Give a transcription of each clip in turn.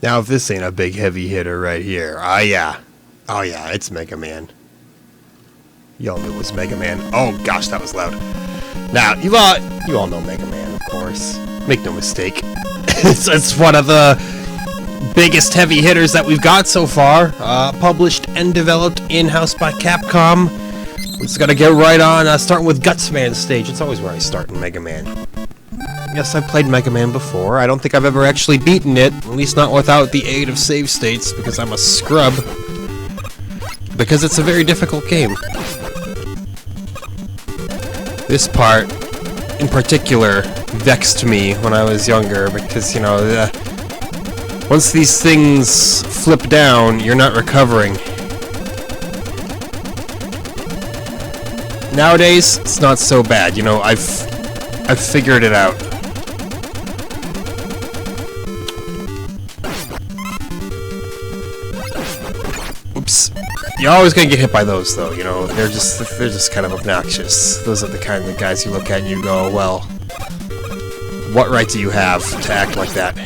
Now, if this ain't a big heavy hitter right here, oh yeah, it's Mega Man. Y'all knew it was Mega Man. Oh gosh, that was loud. Now, you all know Mega Man, of course. Make no mistake. it's one of the biggest heavy hitters that we've got so far. Published and developed in-house by Capcom. We just gotta get right on, starting with Gutsman's stage. It's always where I start in Mega Man. Yes, I've played Mega Man before. I don't think I've ever actually beaten it, at least not without the aid of save states, because I'm a scrub. Because it's a very difficult game. This part, in particular, vexed me when I was younger, because, you know, once these things flip down, you're not recovering. Nowadays, it's not so bad, you know, I've figured it out. Oops. You're always gonna get hit by those, though, you know, they're just kind of obnoxious. Those are the kind of guys you look at and you go, well, what right do you have to act like that?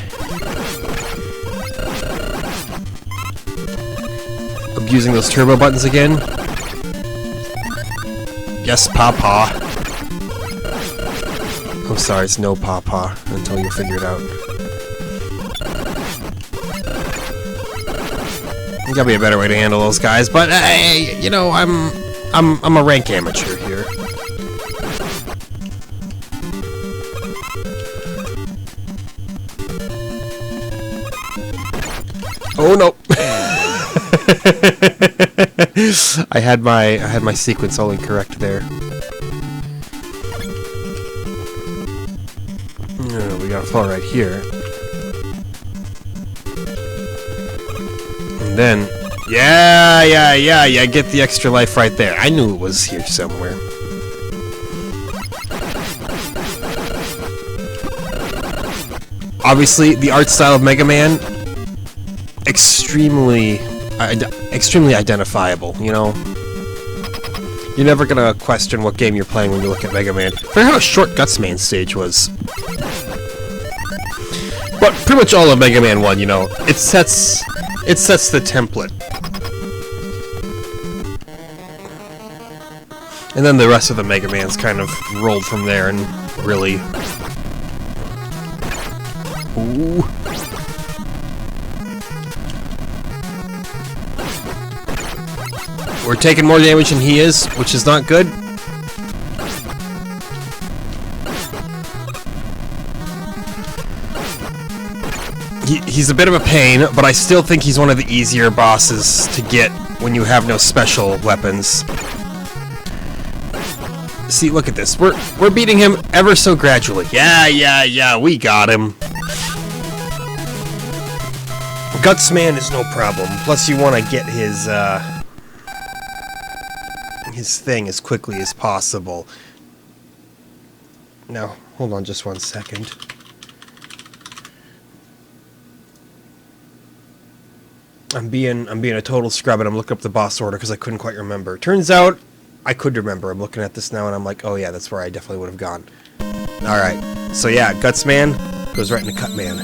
Abusing those turbo buttons again? Yes, Papa. Oh, sorry, it's no Papa until you figure it out. There's gotta be a better way to handle those guys, but hey, you know, I'm a rank amateur here. Oh no! I had my sequence all incorrect there. No, we gotta fall right here. And then, yeah, get the extra life right there. I knew it was here somewhere. Obviously, the art style of Mega Man, extremely identifiable, you know? You're never gonna question what game you're playing when you look at Mega Man. I forget how short Gutsman's stage was. But pretty much all of Mega Man 1, you know, it sets the template. And then the rest of the Mega Mans kind of rolled from there and really... Ooh. We're taking more damage than he is, which is not good. He's a bit of a pain, but I still think he's one of the easier bosses to get when you have no special weapons. See, look at this. We're beating him ever so gradually. Yeah, we got him. Gutsman is no problem. Plus, you want to get his thing as quickly as possible. Now, hold on just one second. I'm being a total scrub, and I'm looking up the boss order because I couldn't quite remember. Turns out I could remember. I'm looking at this now, and I'm like, oh yeah, that's where I definitely would have gone. All right, so yeah, Gutsman goes right into Cutman.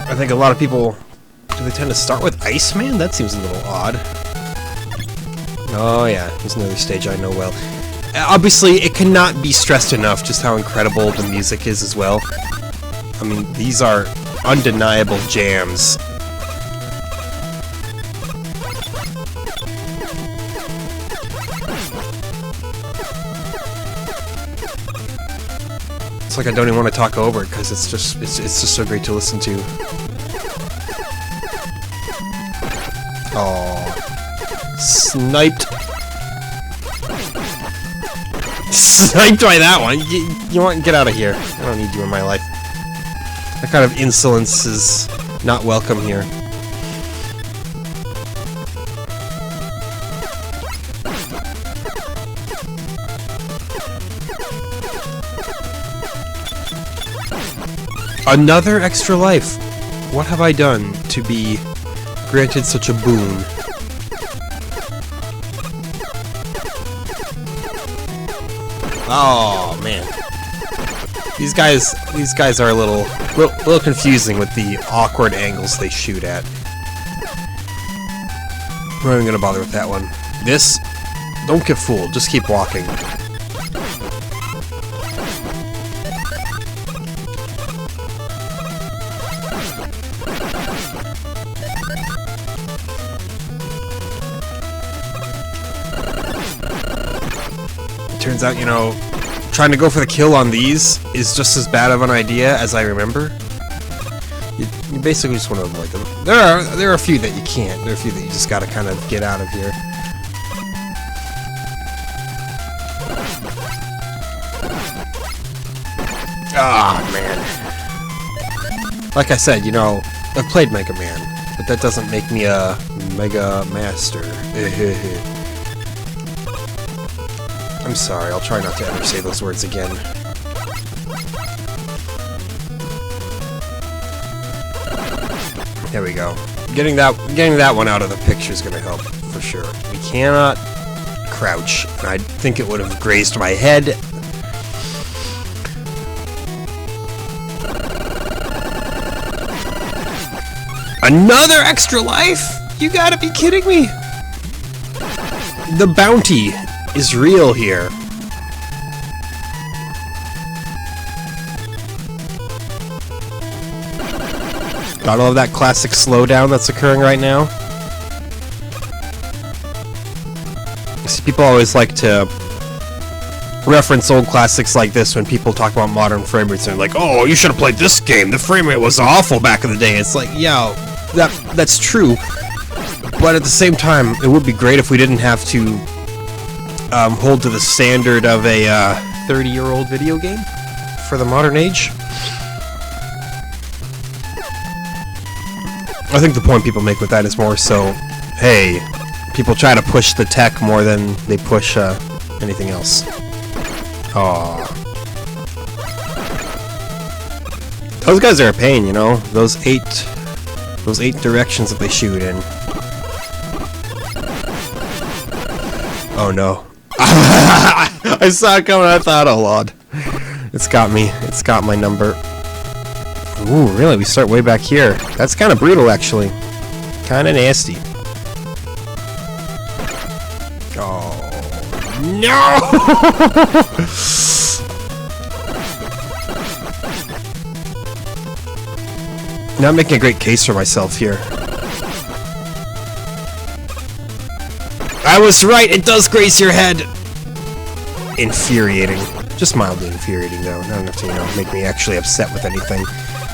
I think a lot of people, do they tend to start with Iceman? That seems a little odd. Oh yeah, there's another stage I know well. Obviously, it cannot be stressed enough just how incredible the music is as well. I mean, these are undeniable jams. It's like I don't even want to talk over it because it's just so great to listen to. Oh, sniped. Sniped by that one. You want to get out of here. I don't need you in my life. That kind of insolence is not welcome here. Another extra life. What have I done to be granted such a boon? Oh, man. These guys are a little confusing with the awkward angles they shoot at. We're not even gonna bother with that one. This, don't get fooled. Just keep walking. Turns out, you know, trying to go for the kill on these is just as bad of an idea as I remember. You basically just want to avoid them. There are a few that you can't. There are a few that you just gotta kind of get out of here. Ah, man. Like I said, you know, I've played Mega Man, but that doesn't make me a Mega Master. I'm sorry, I'll try not to ever say those words again. There we go. Getting that one out of the picture is gonna help, for sure. We cannot crouch. I think it would have grazed my head. Another extra life? You gotta be kidding me! The bounty is real here. Gotta love that classic slowdown that's occurring right now. See, people always like to reference old classics like this when people talk about modern frame rates and they're like, oh, you should have played this game, the frame rate was awful back in the day. It's like, yeah, that's true, but at the same time, it would be great if we didn't have to hold to the standard of a 30-year-old video game for the modern age. I think the point people make with that is more so, hey, people try to push the tech more than they push anything else. Aww. Those guys are a pain, you know? Those eight directions that they shoot in. Oh no. I saw it coming, I thought, oh lord. It's got me. It's got my number. Ooh, really? We start way back here. That's kind of brutal, actually. Kind of nasty. Oh. No! Not making a great case for myself here. I was right, it does graze your head! Infuriating. Just mildly infuriating, though. Not enough to, you know, make me actually upset with anything.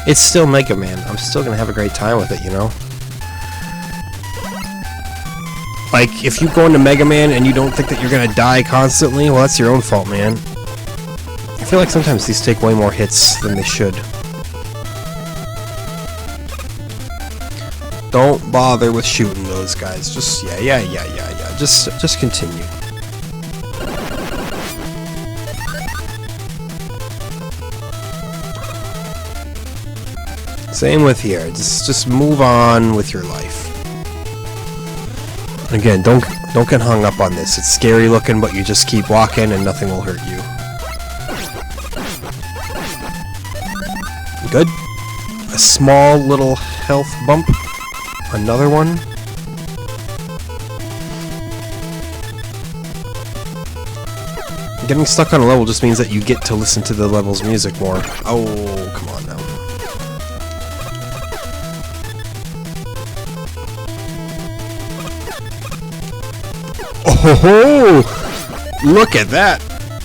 It's still Mega Man. I'm still gonna have a great time with it, you know? Like, if you go into Mega Man and you don't think that you're gonna die constantly, well, that's your own fault, man. I feel like sometimes these take way more hits than they should. Don't bother with shooting those guys. Just, yeah. Just continue. Same with here. Just move on with your life. Again, don't get hung up on this. It's scary looking, but you just keep walking and nothing will hurt you. Good. A small little health bump. Another one. Getting stuck on a level just means that you get to listen to the level's music more. Oh, come on now. Oh, look at that!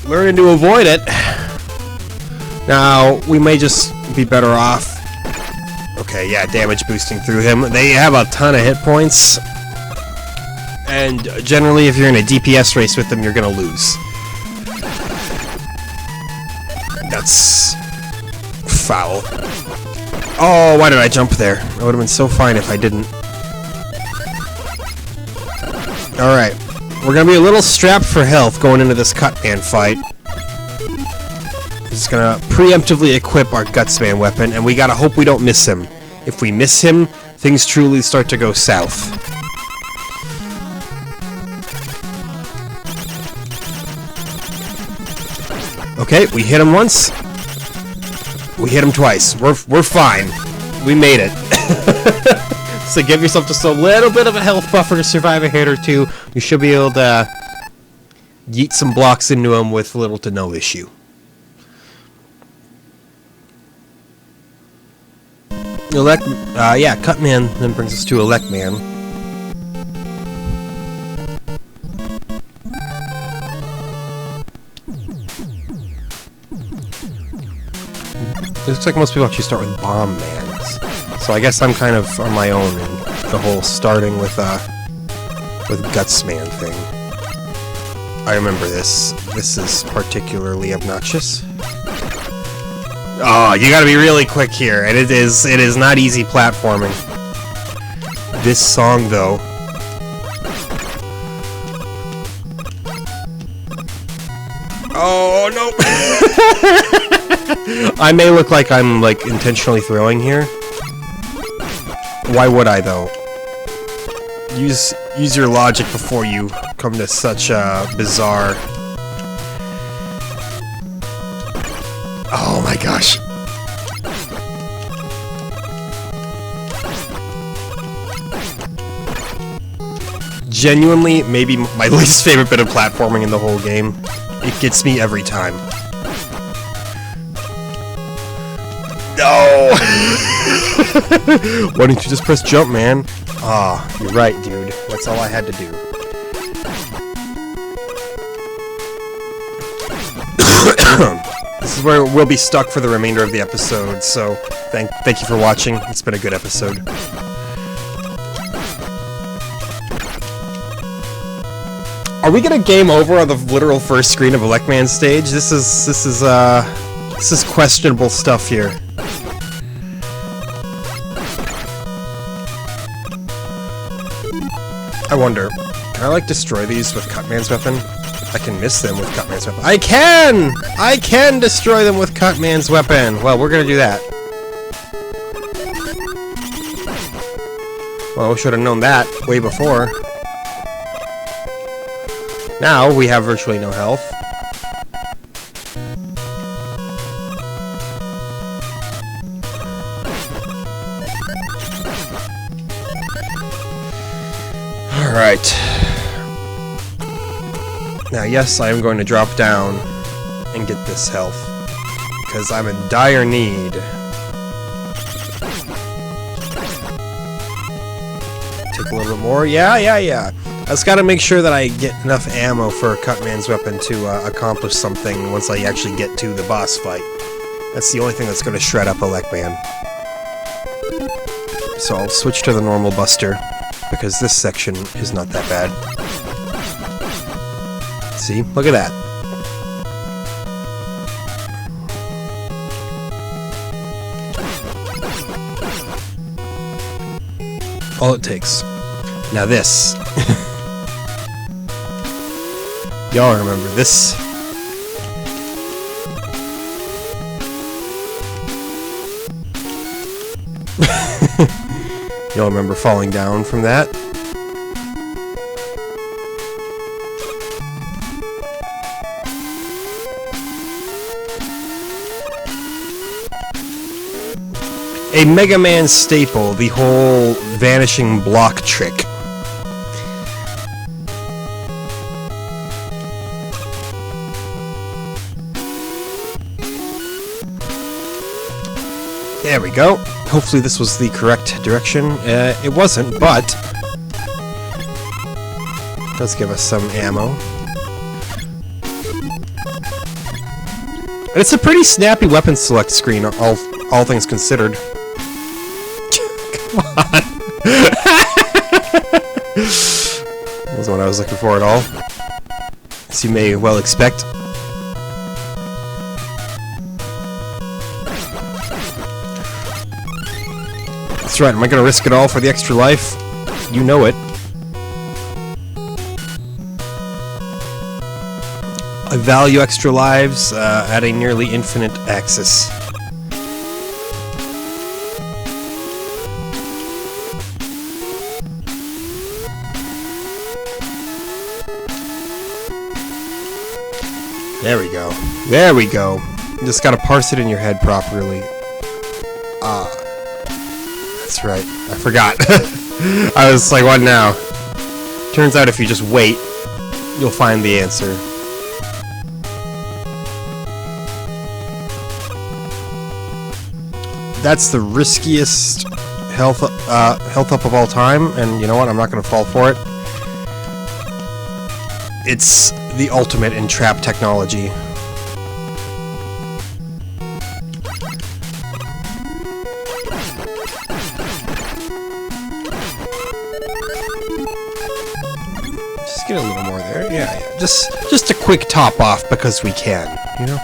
Learning to avoid it. Now, we may just be better off. Okay, yeah, damage boosting through him. They have a ton of hit points. And generally, if you're in a DPS race with them, you're gonna lose. That's foul. Oh, why did I jump there? It would have been so fine if I didn't. Alright. We're gonna be a little strapped for health going into this Cutman fight. Just gonna preemptively equip our Gutsman weapon, and we gotta hope we don't miss him. If we miss him, things truly start to go south. Okay, we hit him once. We hit him twice. We're fine. We made it. So give yourself just a little bit of a health buffer to survive a hit or two. You should be able to yeet some blocks into him with little to no issue. Yeah, Cutman then brings us to Elect Man. It looks like most people actually start with Bomb Man. So I guess I'm kind of on my own in the whole starting with Guts Man thing. I remember this. This is particularly obnoxious. Oh, you gotta be really quick here, and it is not easy platforming. This song, though. Oh, no! I may look like I'm, like, intentionally throwing here. Why would I, though? Use your logic before you come to such a bizarre... Oh my gosh. Genuinely, maybe my least favorite bit of platforming in the whole game. It gets me every time. No! Why don't you just press jump, man? Ah, oh, you're right, dude. That's all I had to do. This is where we'll be stuck for the remainder of the episode, so thank you for watching. It's been a good episode. Are we gonna game over on the literal first screen of Elect Man's stage? This is questionable stuff here. I wonder, can I like destroy these with Cutman's weapon? I can miss them with Cutman's weapon. I can destroy them with Cutman's weapon! Well, we're gonna do that. Well, we should have known that way before. Now, we have virtually no health. Alright. Now, yes, I am going to drop down and get this health, because I'm in dire need. Take a little bit more. Yeah. I just gotta make sure that I get enough ammo for Cutman's weapon to accomplish something once I actually get to the boss fight. That's the only thing that's gonna shred up Elect Man. So I'll switch to the normal Buster, because this section is not that bad. See? Look at that. All it takes. Now this. Y'all remember this. Y'all remember falling down from that? A Mega Man staple, the whole vanishing block trick. There we go. Hopefully this was the correct direction. It wasn't, but let's give us some ammo. And it's a pretty snappy weapon select screen, all things considered. Come on. Wasn't what I was looking for at all, as you may well expect. That's right, am I gonna risk it all for the extra life? You know it. I value extra lives at a nearly infinite axis. There we go. There we go. You just gotta parse it in your head properly. That's right. I forgot. I was like, what now? Turns out if you just wait, you'll find the answer. That's the riskiest health up of all time, and you know what? I'm not gonna fall for it. It's the ultimate in trap technology. Just get a little more there. Yeah. Just a quick top off because we can, you know?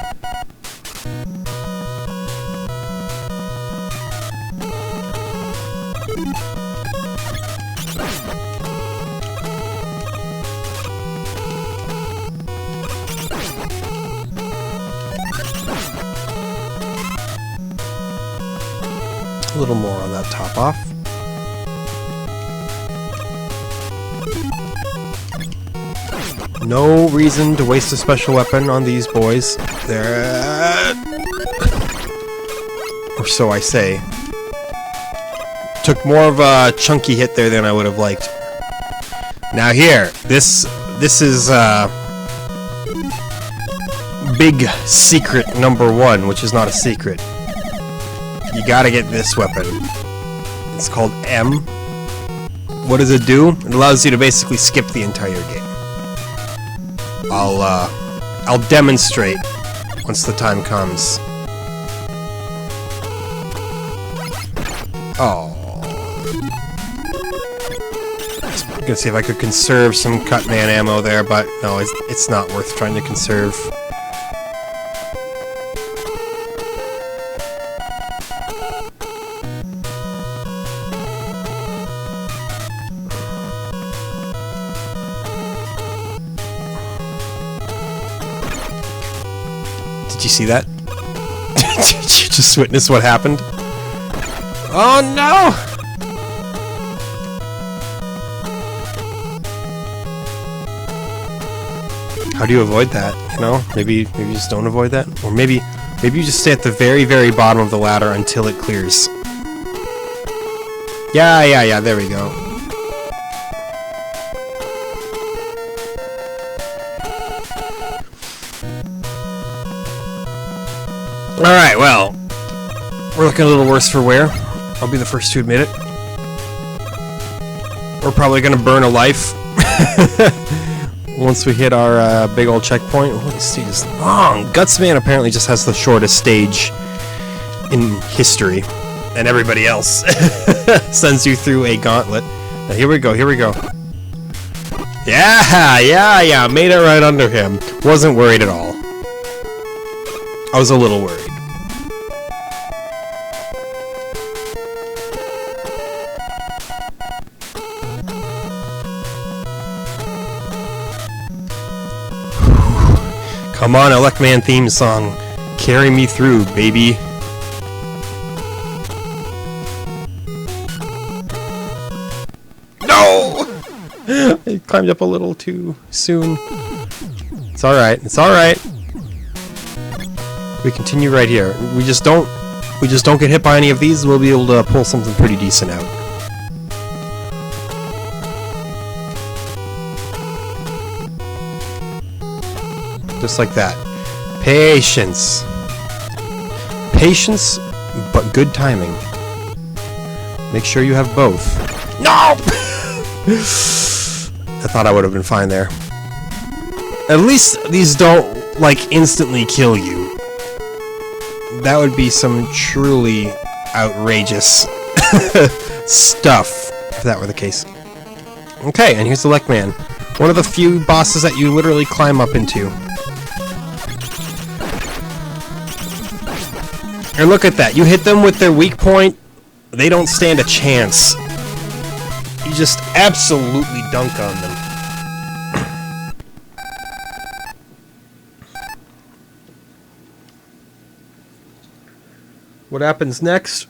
A little more on that top off. No reason to waste a special weapon on these boys. They're... or so I say. Took more of a chunky hit there than I would have liked. Now here, this is big secret number 1, which is not a secret. You gotta get this weapon. It's called M. What does it do? It allows you to basically skip the entire game. I'll demonstrate once the time comes. Oh. I'm gonna see if I could conserve some Cutman ammo there, but no, it's not worth trying to conserve. Did you see that? Did you just witness what happened? Oh no! How do you avoid that? You know, maybe you just don't avoid that, or maybe you just stay at the very, very bottom of the ladder until it clears. Yeah. There we go. Alright, well, we're looking a little worse for wear. I'll be the first to admit it. We're probably gonna burn a life once we hit our big old checkpoint. Oh, this stage is long. Gutsman apparently just has the shortest stage in history, and everybody else sends you through a gauntlet. Now here we go. Yeah, made it right under him. Wasn't worried at all. I was a little worried. Come on, Electman theme song. Carry me through, baby. No! I climbed up a little too soon. It's alright. We continue right here. We just don't get hit by any of these, we'll be able to pull something pretty decent out. Just like that. Patience. Patience, but good timing. Make sure you have both. No! I thought I would have been fine there. At least these don't, like, instantly kill you. That would be some truly outrageous stuff, if that were the case. Okay, and here's the Leckman. One of the few bosses that you literally climb up into. And look at that. You hit them with their weak point, they don't stand a chance. You just absolutely dunk on them. What happens next?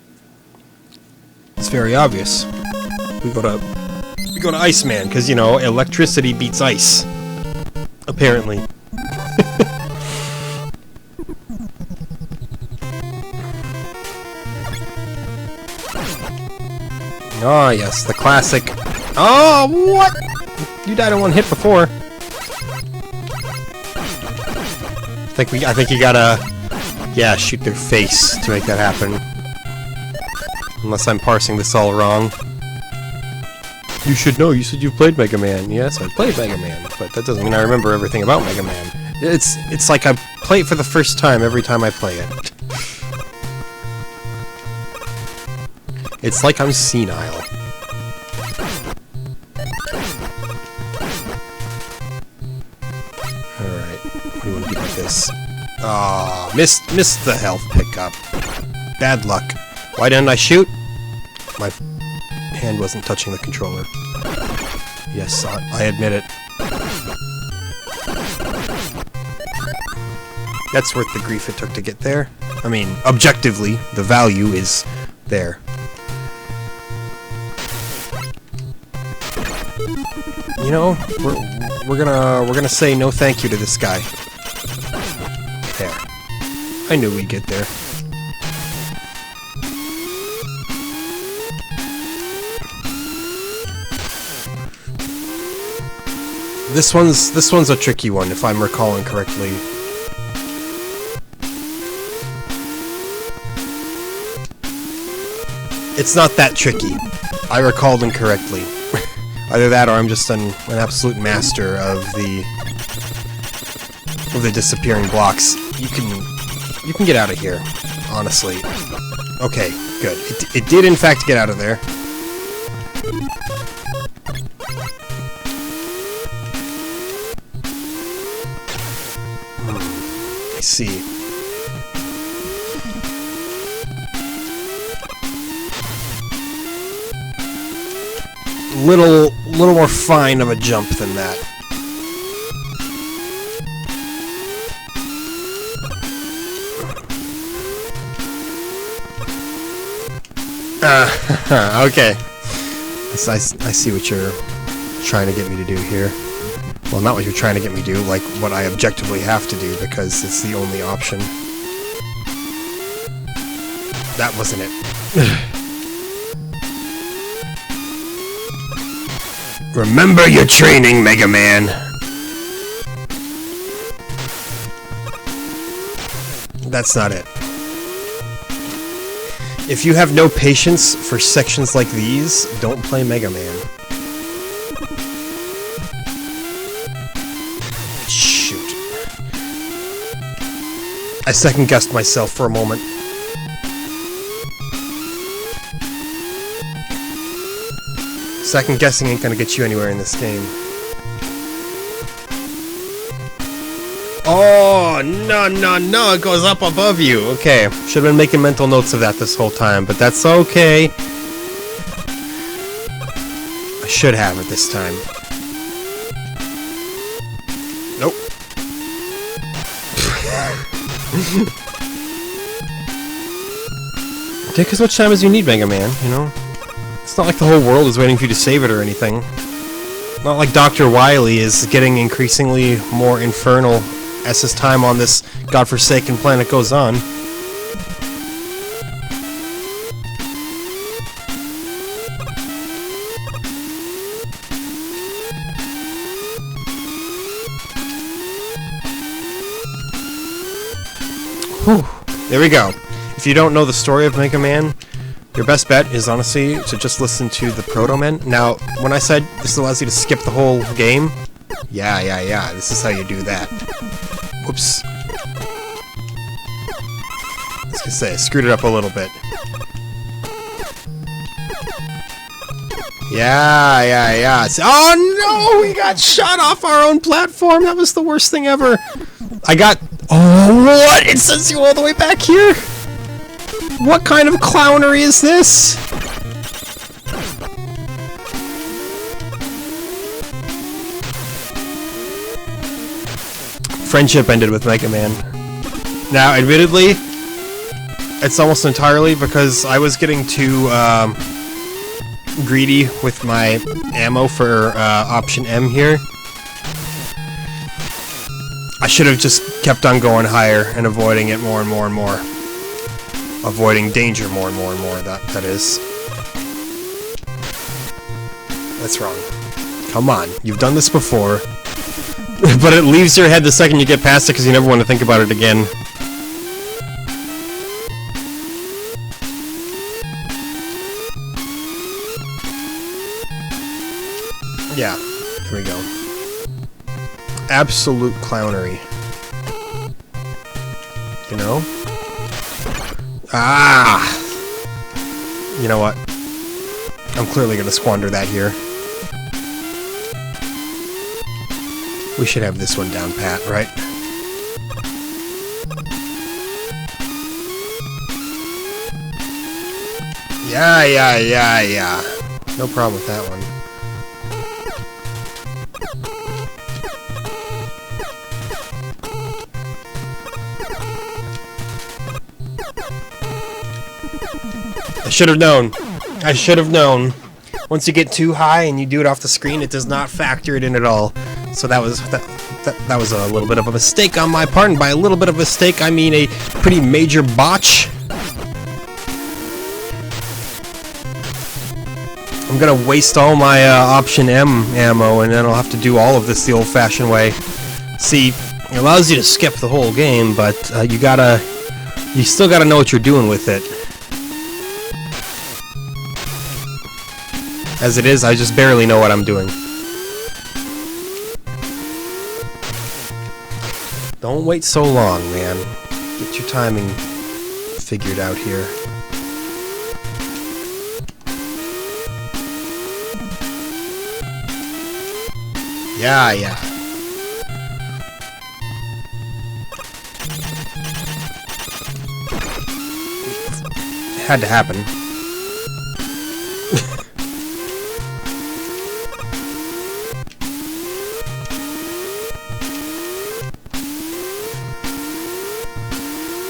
It's very obvious. We go to Iceman, because, you know, electricity beats ice. Apparently. Oh, yes, the classic. Oh, what? You died in one hit before. I think you gotta, yeah, shoot their face to make that happen. Unless I'm parsing this all wrong. You should know, you said you've played Mega Man. Yes, I played Mega Man, but that doesn't mean I remember everything about Mega Man. It's like I play it for the first time every time I play it. It's like I'm senile. Alright, what do you want to do with this? Ah, missed the health pickup. Bad luck. Why didn't I shoot? My hand wasn't touching the controller. Yes, I admit it. That's worth the grief it took to get there. I mean, objectively, the value is there. You know, we're gonna say no thank you to this guy. There. I knew we'd get there. This one's a tricky one, if I'm recalling correctly. It's not that tricky. I recalled incorrectly. Either that, or I'm just an absolute master of the disappearing blocks. You can get out of here, honestly. Okay, good. It did in fact get out of there. I see. Little more fine of a jump than that. Okay. I see what you're trying to get me to do here. Well, not what you're trying to get me to do, like what I objectively have to do, because it's the only option. That wasn't it. Remember your training, Mega Man! That's not it. If you have no patience for sections like these, don't play Mega Man. Shoot. I second-guessed myself for a moment. Second guessing ain't gonna get you anywhere in this game. Oh, no, it goes up above you. Okay, should have been making mental notes of that this whole time, but that's okay. I should have it this time. Nope. Take as much time as you need, Mega Man, you know? It's not like the whole world is waiting for you to save it or anything. Not like Dr. Wily is getting increasingly more infernal as his time on this godforsaken planet goes on. Whew. There we go. If you don't know the story of Mega Man, your best bet is honestly to just listen to the Proto Men. Now, when I said this allows you to skip the whole game, yeah, this is how you do that. Whoops. I was gonna say, I screwed it up a little bit. Yeah. Oh no, we got shot off our own platform. That was the worst thing ever. Oh, what? It sends you all the way back here? What kind of clownery is this? Friendship ended with Mega Man. Now, admittedly, it's almost entirely because I was getting too greedy with my ammo for option M here. I should have just kept on going higher and avoiding it more and more and more. Avoiding danger more and more and more, that is. That's wrong. Come on, you've done this before. But it leaves your head the second you get past it because you never want to think about it again. Yeah, here we go. Absolute clownery. You know? Ah! You know what? I'm clearly gonna squander that here. We should have this one down pat, right? Yeah. No problem with that one. I should have known. I should have known. Once you get too high and you do it off the screen, it does not factor it in at all. So that was a little bit of a mistake on my part, and by a little bit of a mistake, I mean a pretty major botch. I'm gonna waste all my option M ammo, and then I'll have to do all of this the old-fashioned way. See, it allows you to skip the whole game, but you still gotta know what you're doing with it. As it is, I just barely know what I'm doing. Don't wait so long, man. Get your timing figured out here. Yeah. Had to happen.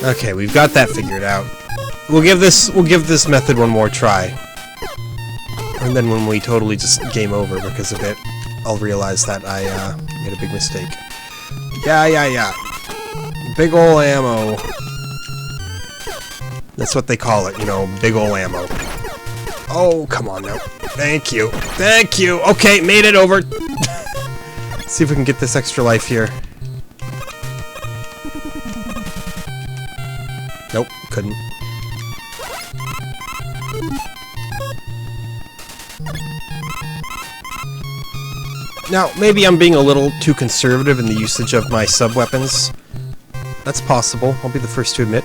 Okay, we've got that figured out. We'll give this method one more try. And then when we totally just game over because of it, I'll realize that I made a big mistake. Yeah. Big ol' ammo. That's what they call it, you know, big ol' ammo. Oh, come on now. Thank you. Okay, made it over. See if we can get this extra life here. Nope, couldn't. Now, maybe I'm being a little too conservative in the usage of my sub-weapons. That's possible, I'll be the first to admit.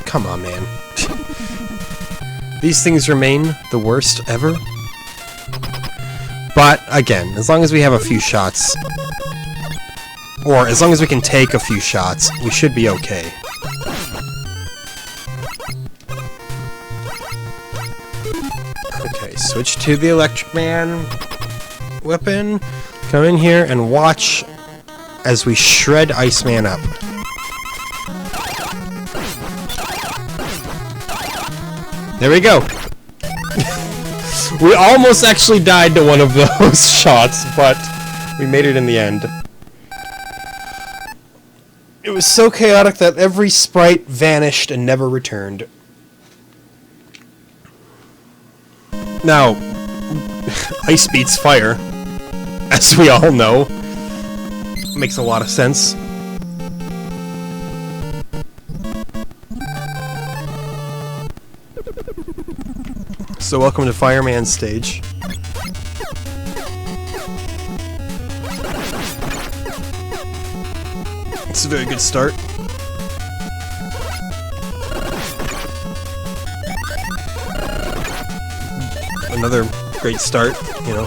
Come on, man. These things remain the worst ever. But, again, as long as we have a few shots, or as long as we can take a few shots, we should be okay. Okay, switch to the Electric Man weapon. Come in here and watch as we shred Iceman up. There we go. We almost actually died to one of those shots, but we made it in the end. It was so chaotic that every sprite vanished and never returned. Now, ice beats fire, as we all know. Makes a lot of sense. So welcome to Fireman's stage. It's a very good start. Another great start, you know.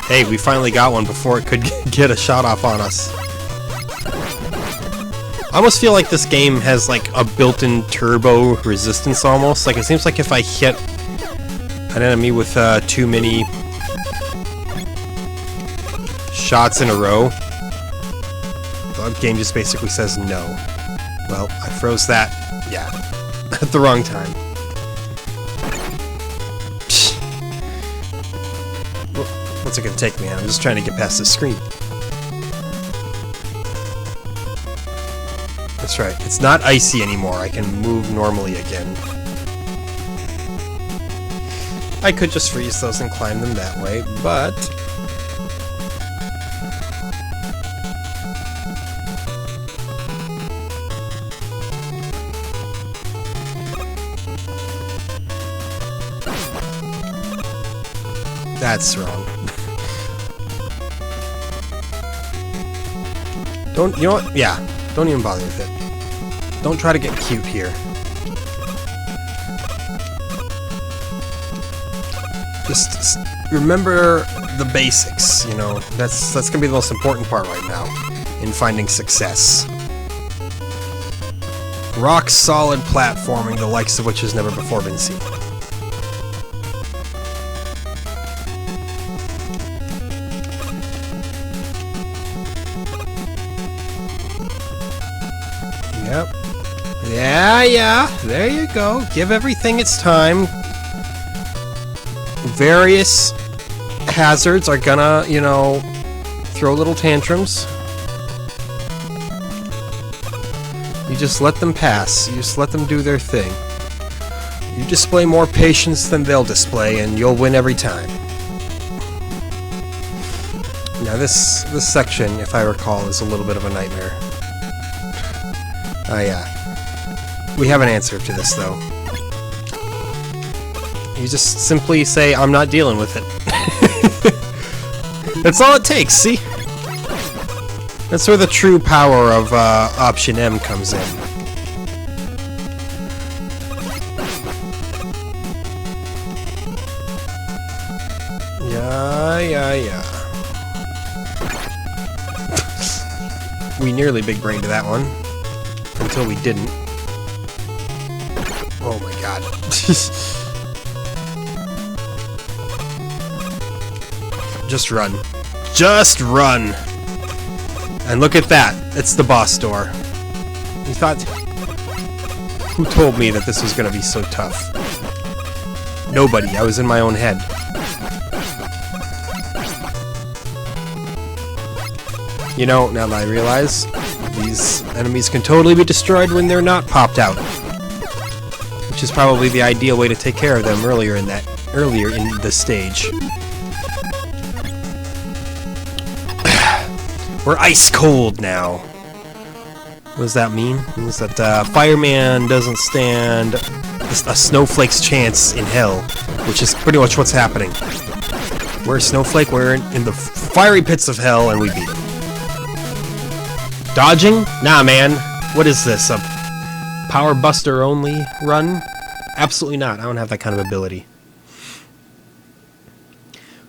Hey, we finally got one before it could get a shot off on us. I almost feel like this game has like a built-in turbo resistance almost. Like it seems like if I hit an enemy with too many shots in a row, the game just basically says no. Well, I froze that, yeah, at the wrong time. What's it gonna take, man? I'm just trying to get past this screen. That's right. It's not icy anymore. I can move normally again. I could just freeze those and climb them that way, but... That's wrong. Don't, you know what? Yeah, don't even bother with it. Don't try to get cute here. Just remember the basics, you know. That's gonna be the most important part right now in finding success. Rock solid platforming, the likes of which has never before been seen. Yep. Yeah, there you go. Give everything its time. Various hazards are gonna, you know, throw little tantrums. You just let them pass. You just let them do their thing. You display more patience than they'll display, and you'll win every time. Now this section, if I recall, is a little bit of a nightmare. Oh yeah. We have an answer to this, though. You just simply say, I'm not dealing with it. That's all it takes, see? That's where the true power of Option M comes in. Yeah. We nearly big-brained that one. Until we didn't. Oh my god. Just run. Just run! And look at that. It's the boss door. You thought... Who told me that this was gonna be so tough? Nobody. I was in my own head. You know, now that I realize, these enemies can totally be destroyed when they're not popped out. Which is probably the ideal way to take care of them earlier in the stage. We're ice cold now. What does that mean? It means that Fireman doesn't stand a snowflake's chance in hell, which is pretty much what's happening. We're a snowflake, we're in the fiery pits of hell, and we beat him. Dodging? Nah, man. What is this? A Power Buster only run? Absolutely not. I don't have that kind of ability.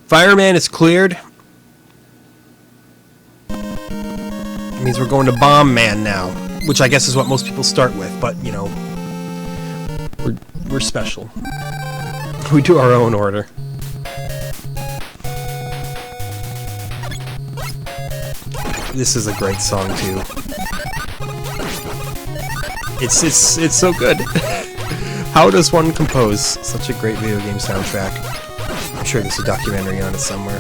Fireman is cleared. It means we're going to Bomb Man now, which I guess is what most people start with, but, you know, we're special. We do our own order. This is a great song too. It's so good. How does one compose such a great video game soundtrack? I'm sure there's a documentary on it somewhere.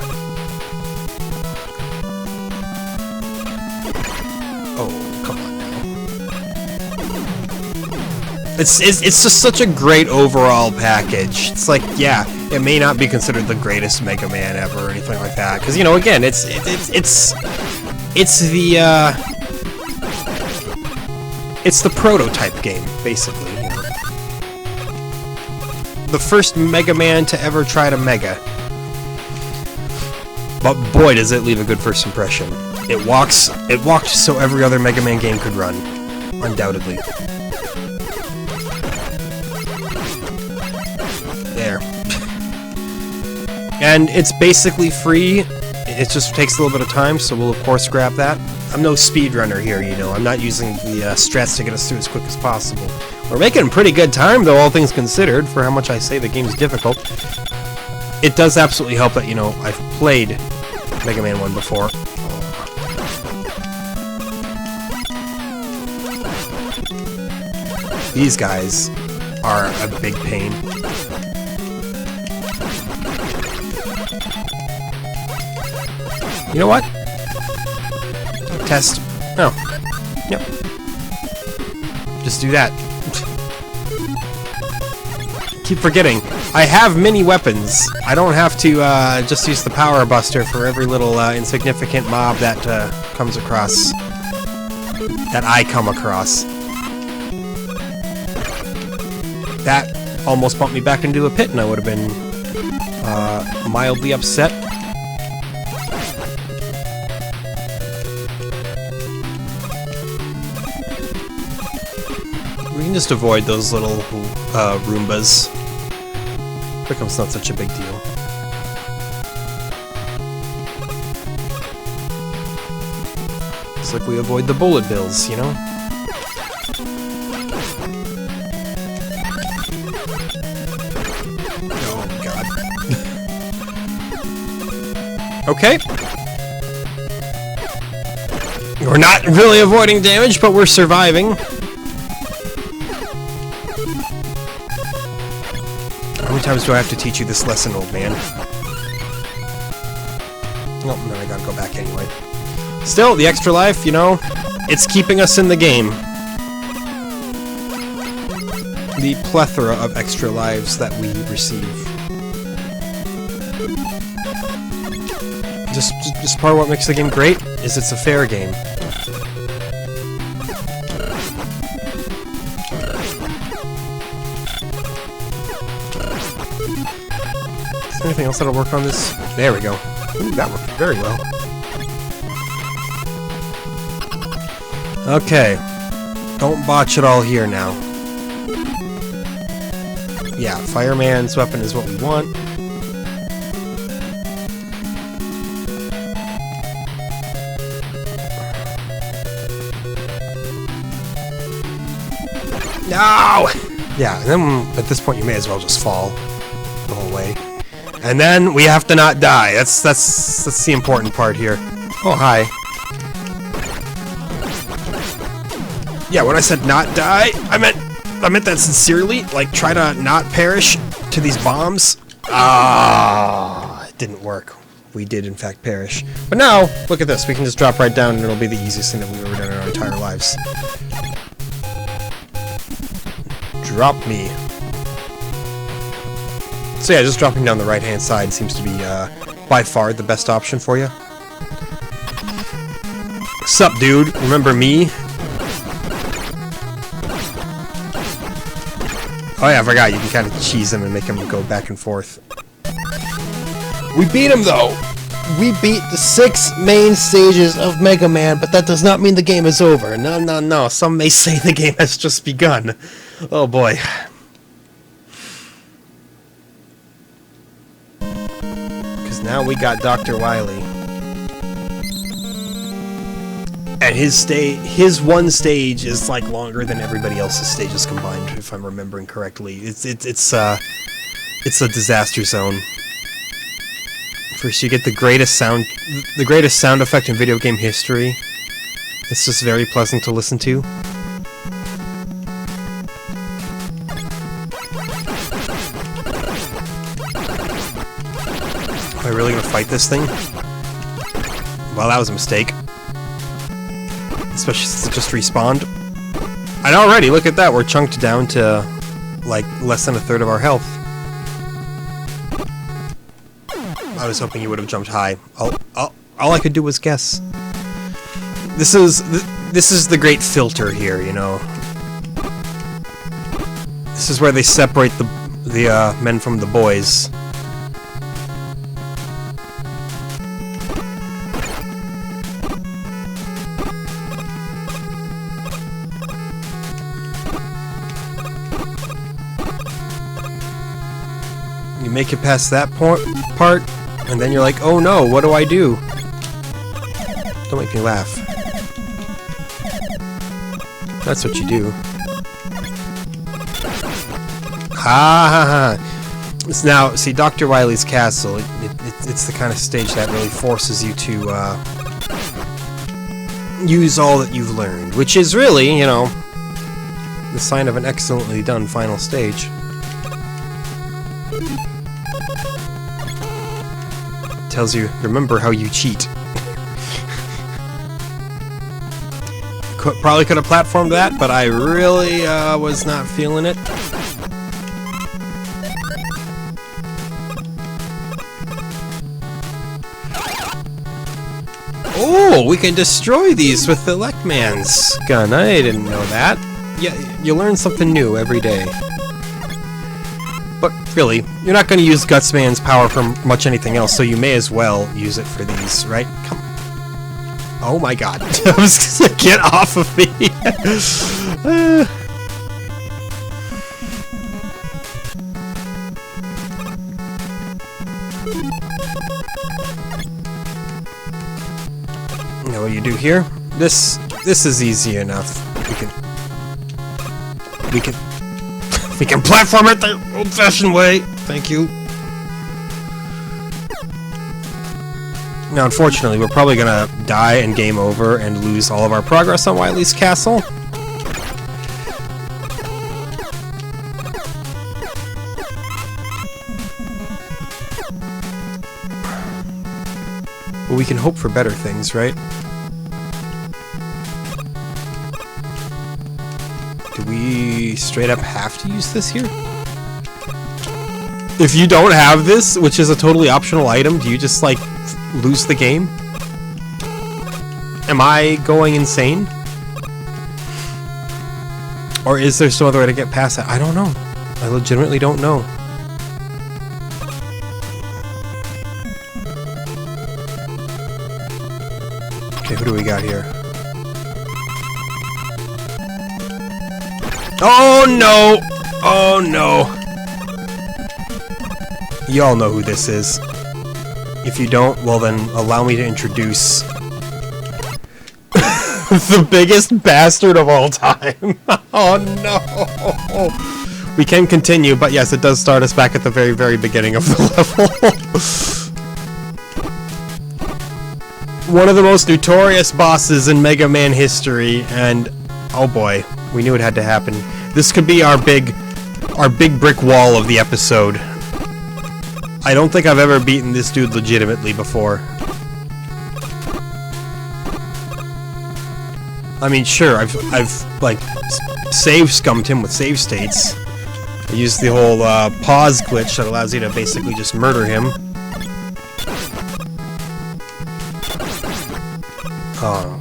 Oh, come on now. It's just such a great overall package. It's like, yeah, it may not be considered the greatest Mega Man ever or anything like that, because, you know, again, it's the prototype game, basically. You know? The first Mega Man to ever try to Mega. But boy, does it leave a good first impression. It walked so every other Mega Man game could run, undoubtedly. There. And it's basically free. It just takes a little bit of time, so we'll of course grab that. I'm no speedrunner here, you know. I'm not using the strats to get us through as quick as possible. We're making pretty good time, though, all things considered, for how much I say the game's difficult. It does absolutely help that, you know, I've played Mega Man 1 before. These guys are a big pain. You know what? Test. Oh. Yep. Just do that. Keep forgetting. I have many weapons. I don't have to just use the power buster for every little insignificant mob that comes across. That I come across. That almost bumped me back into a pit, and I would have been mildly upset. We can just avoid those little Roombas. Becomes not such a big deal. It's like we avoid the bullet bills, you know? Oh, God. Okay. We're not really avoiding damage, but we're surviving. How many times do I have to teach you this lesson, old man? Oh, then I gotta go back anyway. Still, the extra life, you know, it's keeping us in the game. The plethora of extra lives that we receive. Just part of what makes the game great is it's a fair game. Is there anything else that'll work on this? There we go. Ooh, that worked very well. Okay. Don't botch it all here now. Yeah, Fireman's weapon is what we want. No! Yeah, and then at this point you may as well just fall the whole way. And then we have to not die. That's the important part here. Oh, hi. Yeah, when I said not die, I meant that sincerely. Like, try to not perish to these bombs. Ah, it didn't work. We did, in fact, perish. But now, look at this. We can just drop right down, and it'll be the easiest thing that we've ever done in our entire lives. Drop me. So yeah, just dropping down the right-hand side seems to be, by far, the best option for you. Sup, dude? Remember me? Oh yeah, I forgot. You can kind of cheese him and make him go back and forth. We beat him, though! We beat the 6 main stages of Mega Man, but that does not mean the game is over. No, no, no. Some may say the game has just begun. Oh boy. Because now we got Dr. Wily. And his one stage is like longer than everybody else's stages combined, if I'm remembering correctly. It's a disaster zone. First, you get the greatest sound effect in video game history. It's just very pleasant to listen to. Am I really gonna fight this thing? Well, that was a mistake. Especially since it just respawned. And already, look at that, we're chunked down to, like, less than a third of our health. I was hoping you would have jumped high. All I could do was guess. This is the great filter here, you know. This is where they separate the men from the boys. You make it past that part, and then you're like, oh no, what do I do? Don't make me laugh. That's what you do. Ha ha ha! Now, see, Dr. Wily's Castle, it's the kind of stage that really forces you to use all that you've learned, which is really, you know, the sign of an excellently done final stage. Tells you, remember how you cheat. probably could have platformed that, but I really was not feeling it. Oh, we can destroy these with the Leckman's gun. I didn't know that. Yeah, you learn something new every day. But really, you're not going to use Gutsman's power for much anything else, so you may as well use it for these, right? Come on. Oh my god. I was gonna get off of me. Now what do you do here? This is easy enough. We can platform it the old-fashioned way. Thank you. Now, unfortunately, we're probably gonna die and game over and lose all of our progress on Wily's Castle. But we can hope for better things, right? Do we straight up have to use this here? If you don't have this, which is a totally optional item, do you just, like, lose the game? Am I going insane? Or is there some other way to get past that? I don't know. I legitimately don't know. Okay, who do we got here? Oh no! Oh no! Y'all know who this is. If you don't, well then, allow me to introduce the biggest bastard of all time. Oh no! We can continue, but yes, it does start us back at the very, very beginning of the level. One of the most notorious bosses in Mega Man history, and oh boy, we knew it had to happen. This could be our big brick wall of the episode. I don't think I've ever beaten this dude legitimately before. I mean, sure, I've like save scummed him with save states. I used the whole pause glitch that allows you to basically just murder him. Oh.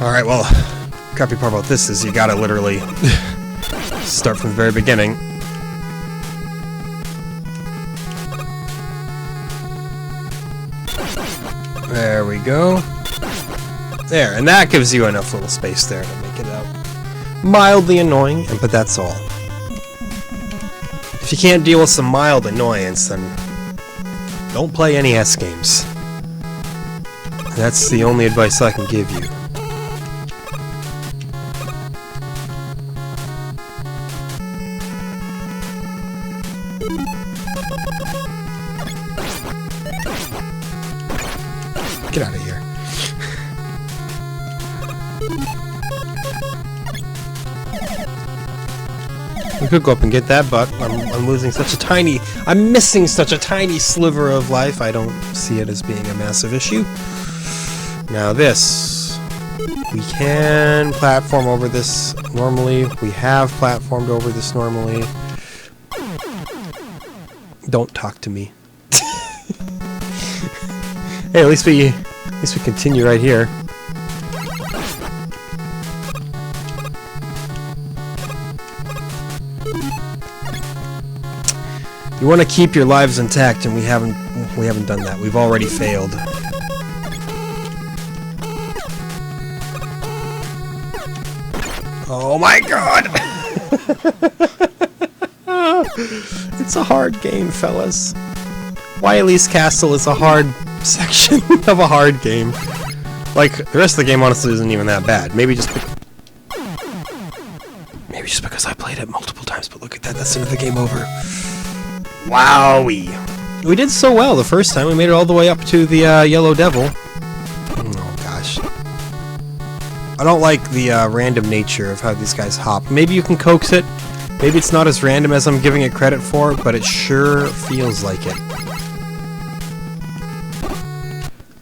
Alright, well, crappy part about this is you gotta literally start from the very beginning. There we go. There, and that gives you enough little space there to make it out mildly annoying, but that's all. If you can't deal with some mild annoyance, then don't play NES games. That's the only advice I can give you. Get out of here. We could go up and get that, but I'm losing such a tiny... I'm missing such a tiny sliver of life, I don't see it as being a massive issue. Now this... We can platform over this normally. We have platformed over this normally. Don't talk to me. Hey, at least we continue right here. You want to keep your lives intact, and we haven't done that. We've already failed. Oh my god! It's a hard game, fellas. Wily's Castle is a hard section of a hard game. Like, the rest of the game honestly isn't even that bad. Maybe just because I played it multiple times, but look at that, that's another game over. Wowie! We did so well the first time, we made it all the way up to the Yellow Devil. Oh gosh. I don't like the random nature of how these guys hop. Maybe you can coax it. Maybe it's not as random as I'm giving it credit for, but it sure feels like it.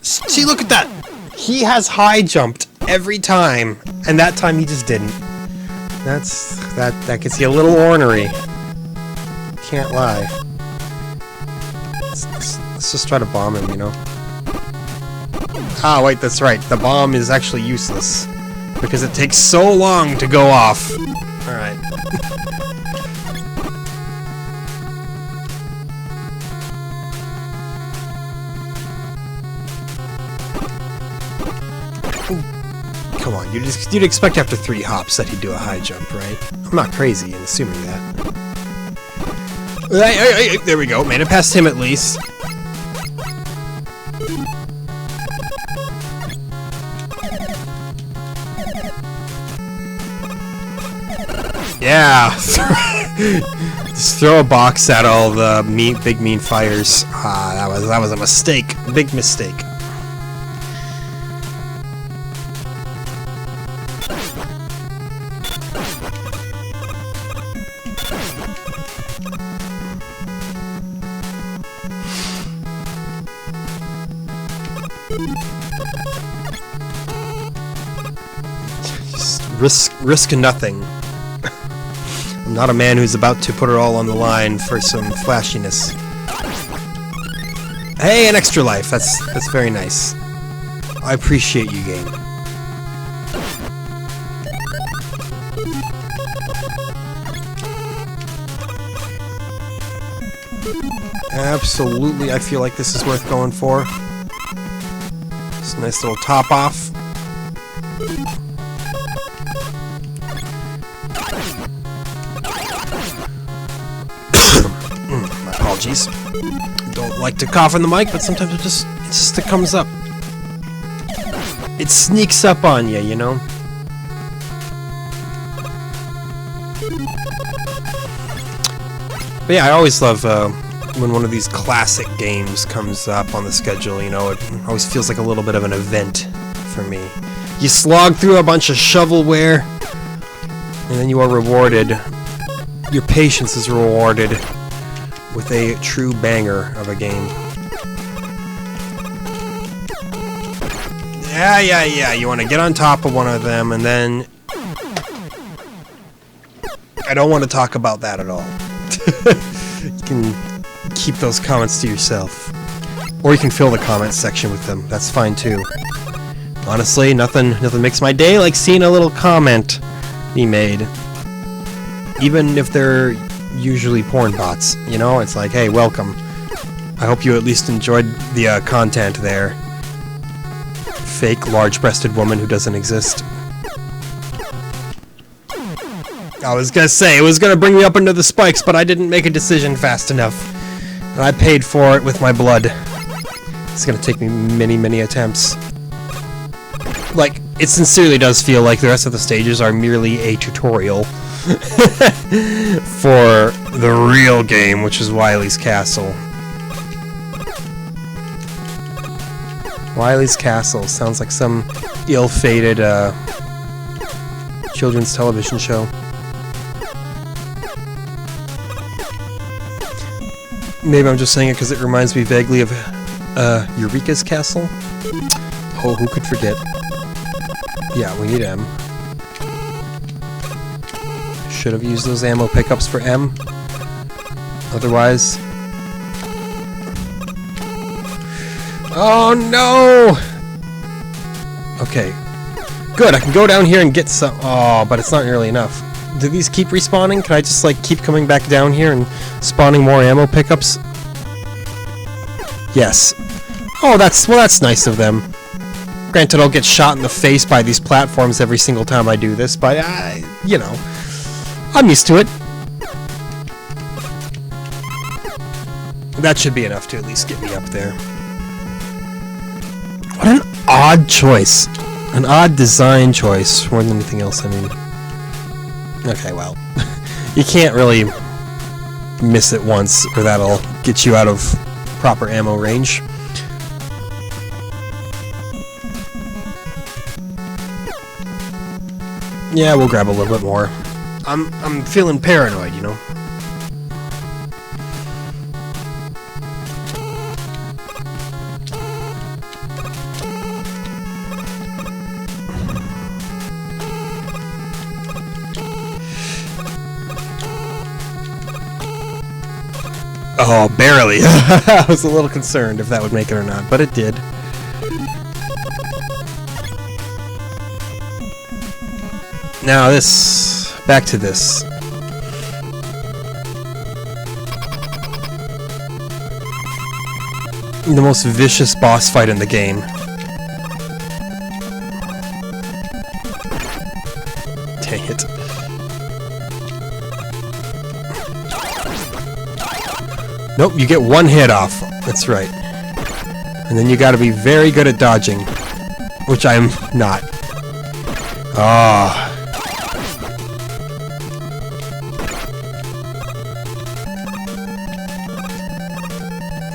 See, look at that! He has high jumped every time, and that time he just didn't. That gets you a little ornery. Can't lie. Let's just try to bomb him, you know? Ah, wait, that's right. The bomb is actually useless. Because it takes so long to go off. Alright. Come on, you'd expect after 3 hops that he'd do a high jump, right? I'm not crazy in assuming that. Hey, there we go. Made it past him at least. Yeah! Just throw a box at all the big mean fires. Ah, that was a mistake. Big mistake. Just risk nothing. I'm not a man who's about to put it all on the line for some flashiness. Hey, an extra life. That's very nice. I appreciate you, game. Absolutely, I feel like this is worth going for. It's a nice little top off. My apologies. Don't like to cough in the mic, but sometimes it just comes up. It sneaks up on you, you know? But yeah, I always love when one of these classic games comes up on the schedule, you know, it always feels like a little bit of an event for me. You slog through a bunch of shovelware, and then you are rewarded. Your patience is rewarded with a true banger of a game. Yeah, you want to get on top of one of them, and then... I don't want to talk about that at all. You can keep those comments to yourself. Or you can fill the comments section with them. That's fine too. Honestly, nothing makes my day like seeing a little comment be made. Even if they're usually porn bots, you know? It's like, hey, welcome. I hope you at least enjoyed the content there. Fake large-breasted woman who doesn't exist. I was gonna say, it was gonna bring me up into the spikes, but I didn't make a decision fast enough. And I paid for it with my blood. It's gonna take me many, many attempts. Like, it sincerely does feel like the rest of the stages are merely a tutorial for the real game, which is Wily's Castle. Wily's Castle sounds like some ill-fated children's television show. Maybe I'm just saying it because it reminds me vaguely of Eureka's Castle. Oh, who could forget? Yeah, we need M. Should have used those ammo pickups for M. Otherwise... Oh no! Okay. Good, I can go down here and get some... Oh, but it's not nearly enough. Do these keep respawning? Can I just, like, keep coming back down here and spawning more ammo pickups? Yes. Oh, that's nice of them. Granted, I'll get shot in the face by these platforms every single time I do this, but, you know, I'm used to it. That should be enough to at least get me up there. What an odd choice. An odd design choice, more than anything else, I mean. Okay, well, you can't really miss it once, or that'll get you out of proper ammo range. Yeah, we'll grab a little bit more. I'm feeling paranoid, you know. Oh, barely. I was a little concerned if that would make it or not, but it did. Now this... back to this. The most vicious boss fight in the game. Dang it. Nope, you get one hit off. That's right. And then you gotta be very good at dodging. Which I'm not. Ah.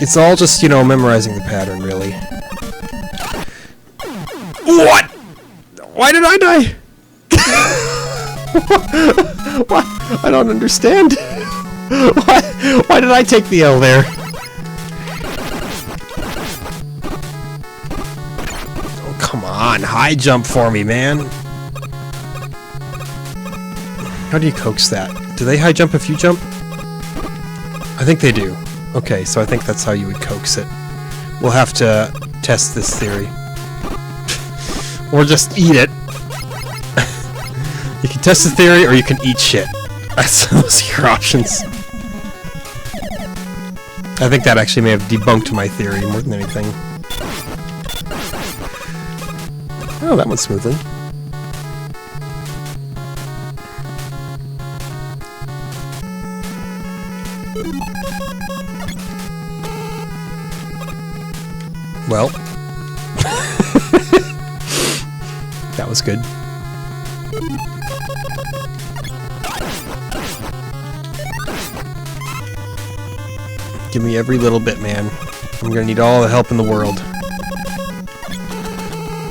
It's all just, you know, memorizing the pattern, really. What? Why did I die? What? I don't understand. Why did I take the L there? Oh, come on. High jump for me, man. How do you coax that? Do they high jump if you jump? I think they do. Okay, so I think that's how you would coax it. We'll have to test this theory. Or just eat it. You can test the theory, or you can eat shit. Those are your options. I think that actually may have debunked my theory more than anything. Oh, that went smoothly. Well, that was good. Give me every little bit, man. I'm gonna need all the help in the world.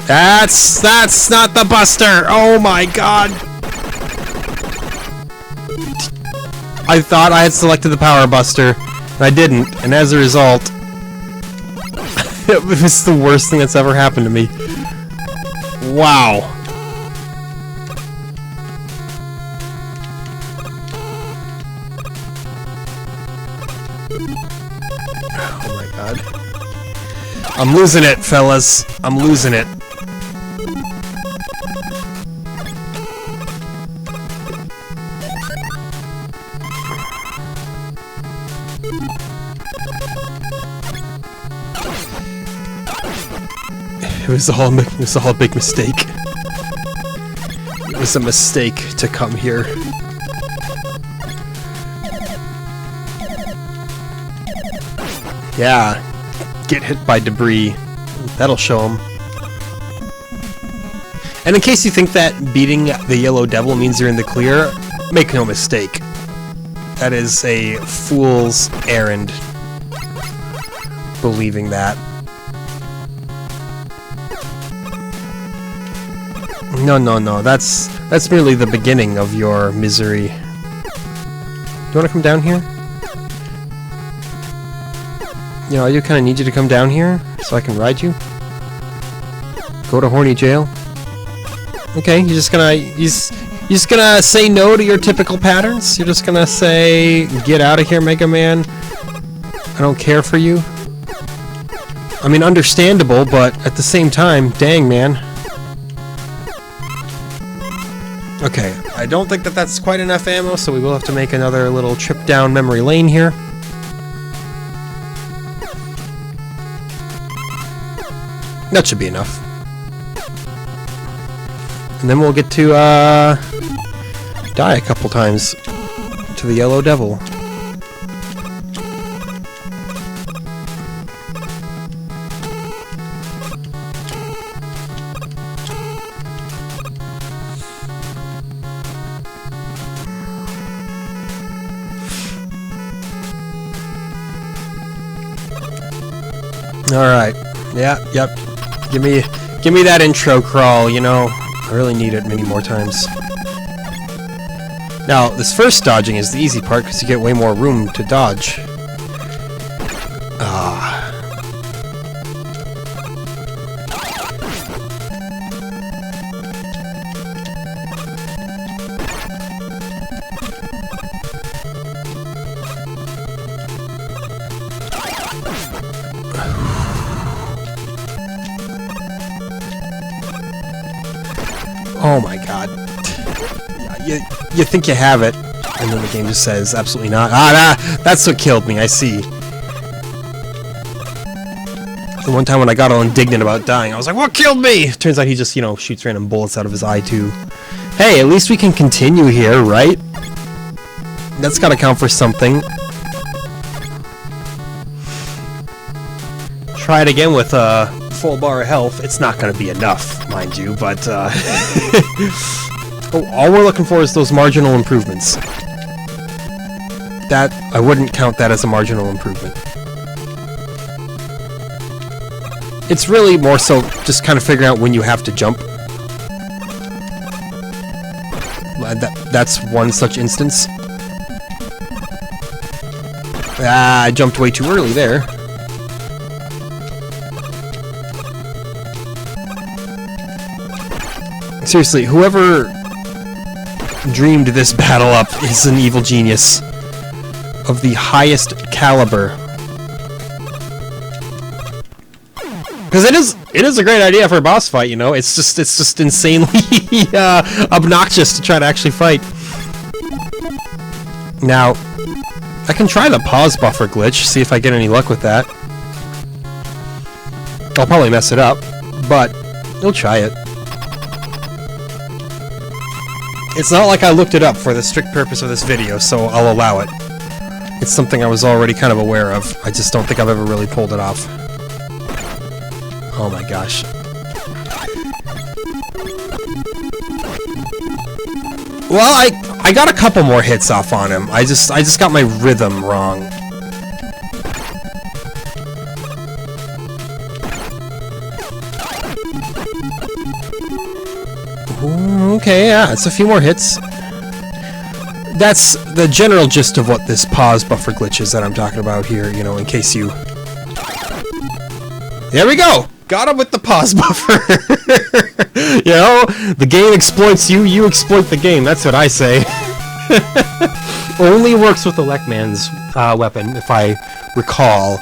That's not the Buster! Oh my god! I thought I had selected the Power Buster, and I didn't, and as a result, it was the worst thing that's ever happened to me. Wow. Oh my god. I'm losing it, fellas. I'm losing it. It was all a big mistake. It was a mistake to come here. Yeah, get hit by debris. That'll show them. And in case you think that beating the Yellow Devil means you're in the clear, make no mistake. That is a fool's errand. Believing that. No, that's merely the beginning of your misery. Do you want to come down here? You know, I do kind of need you to come down here, so I can ride you. Go to horny jail. Okay, you're just gonna say no to your typical patterns? You're just gonna say, get out of here, Mega Man. I don't care for you. I mean, understandable, but at the same time, dang, man. Okay, I don't think that that's quite enough ammo, so we will have to make another little trip down memory lane here. That should be enough. And then we'll get to, die a couple times to the Yellow Devil. Alright. Yeah, yep. Give me that intro crawl, you know. I really need it many more times. Now, this first dodging is the easy part because you get way more room to dodge. Oh my god. Yeah, you think you have it, and then the game just says, absolutely not. That's what killed me, I see. The one time when I got all indignant about dying, I was like, what killed me? Turns out he just, you know, shoots random bullets out of his eye, too. Hey, at least we can continue here, right? That's gotta count for something. Try it again with a full bar of health. It's not gonna be enough, mind you, but all we're looking for is those marginal improvements. That, I wouldn't count that as a marginal improvement. It's really more so just kind of figuring out when you have to jump. That's one such instance. I jumped way too early there. Seriously, whoever dreamed this battle up is an evil genius of the highest caliber. Because it is a great idea for a boss fight, you know. It's just insanely obnoxious to try to actually fight. Now, I can try the pause buffer glitch, see if I get any luck with that. I'll probably mess it up, but we'll try it. It's not like I looked it up for the strict purpose of this video, so I'll allow it. It's something I was already kind of aware of. I just don't think I've ever really pulled it off. Oh my gosh. Well, I got a couple more hits off on him. I just got my rhythm wrong. Ooh, okay, yeah, it's a few more hits. That's the general gist of what this pause buffer glitch is that I'm talking about here, you know, in case you... There we go! Got him with the pause buffer! You know, the game exploits you, you exploit the game, that's what I say. Only works with the Leckman's weapon, if I recall.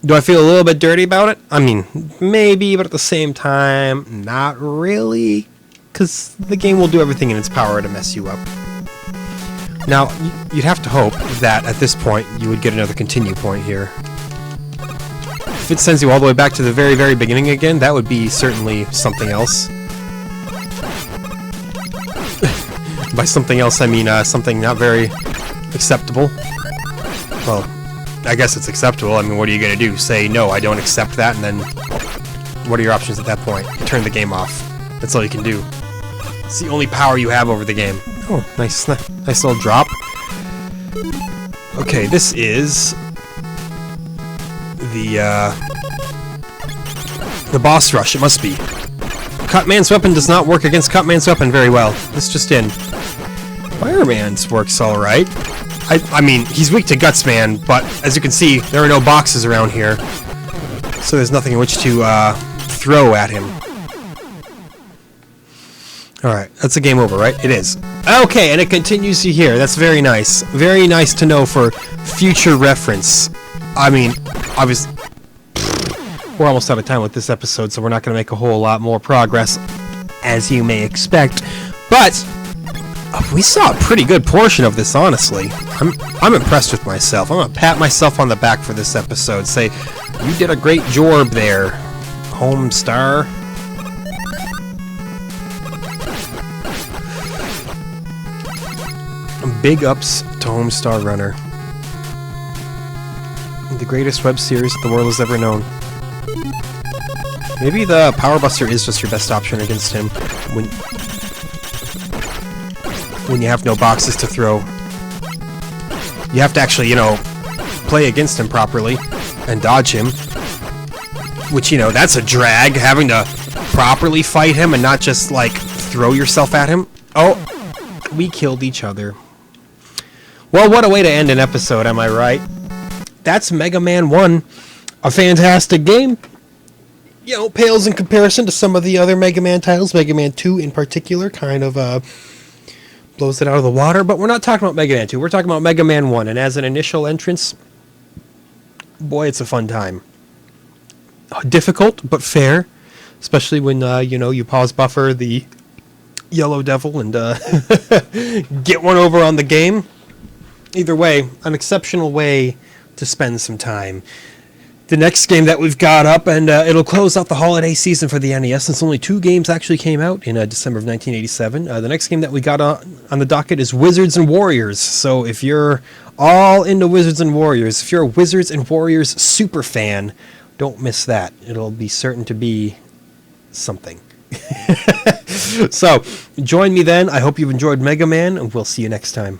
Do I feel a little bit dirty about it? I mean, maybe, but at the same time, not really. Because the game will do everything in its power to mess you up. Now, you'd have to hope that at this point you would get another continue point here. If it sends you all the way back to the very, very beginning again, that would be certainly something else. By something else, I mean something not very acceptable. Well, I guess it's acceptable. I mean, what are you going to do? Say, no, I don't accept that, and then what are your options at that point? You turn the game off. That's all you can do. It's the only power you have over the game. Oh, nice little drop. Okay, this is the boss rush. It must be. Cutman's weapon does not work against Cutman's weapon very well. This just in. Fireman's works all right. I mean, he's weak to Gutsman, but as you can see, there are no boxes around here, so there's nothing in which to throw at him. Alright, that's a game over, right? It is. Okay, and it continues to here. That's very nice. Very nice to know for future reference. I mean, obviously, we're almost out of time with this episode, so we're not going to make a whole lot more progress, as you may expect. But we saw a pretty good portion of this, honestly. I'm impressed with myself. I'm going to pat myself on the back for this episode. Say, you did a great job there, Homestar. Big ups to Homestar Runner. The greatest web series that the world has ever known. Maybe the Power Buster is just your best option against him when you have no boxes to throw. You have to actually, you know, play against him properly and dodge him. Which, you know, that's a drag, having to properly fight him and not just, like, throw yourself at him. Oh, we killed each other. Well, what a way to end an episode, am I right? That's Mega Man 1. A fantastic game. You know, pales in comparison to some of the other Mega Man titles. Mega Man 2 in particular kind of blows it out of the water. But we're not talking about Mega Man 2. We're talking about Mega Man 1. And as an initial entrance, boy, it's a fun time. Difficult, but fair. especially when you pause buffer the Yellow Devil and get one over on the game. Either way, an exceptional way to spend some time. The next game that we've got up, and it'll close out the holiday season for the NES, since only 2 games actually came out in December of 1987. The next game that we got on the docket is Wizards and Warriors. So if you're all into Wizards and Warriors, if you're a Wizards and Warriors super fan, don't miss that. It'll be certain to be something. So join me then. I hope you've enjoyed Mega Man, and we'll see you next time.